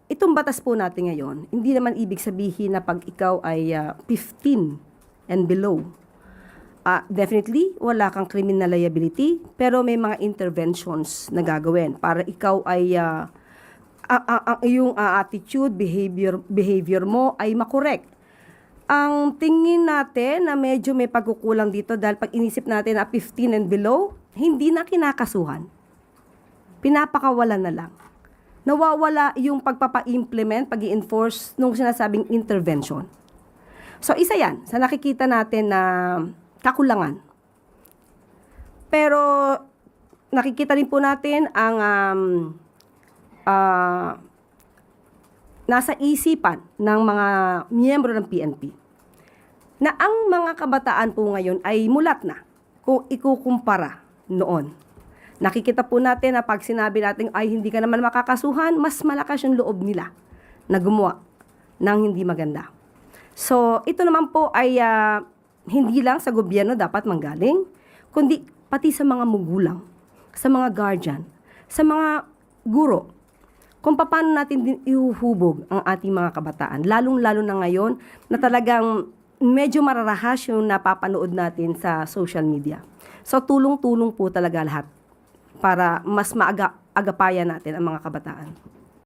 itong batas po natin ngayon, hindi naman ibig sabihin na pag ikaw ay 15 and below, definitely, wala kang criminal liability, pero may mga interventions na gagawin para ikaw ay yung attitude, behavior mo ay makorek. Ang tingin natin na medyo may pagkukulang dito dahil pag inisip natin na 15 and below, hindi na kinakasuhan. Pinapakawalan na lang. Nawawala yung pagpapa-implement, pag-i-enforce nung sinasabing intervention. So, isa yan sa nakikita natin na kakulangan. Pero, nakikita rin po natin ang nasa isipan ng mga miyembro ng PNP na ang mga kabataan po ngayon ay mulat na kung ikukumpara noon. Nakikita po natin na pag sinabi natin ay hindi ka naman makakasuhan, mas malakas yung loob nila na gumawa ng hindi maganda. So, ito naman po ay hindi lang sa gobyerno dapat manggaling, kundi pati sa mga magulang, sa mga guardian, sa mga guro, kung paano natin din ihuhubog ang ating mga kabataan. Lalong-lalo na ngayon na talagang medyo mararahas yung napapanood natin sa social media. So, tulong-tulong po talaga lahat para mas agapayan natin ang mga kabataan.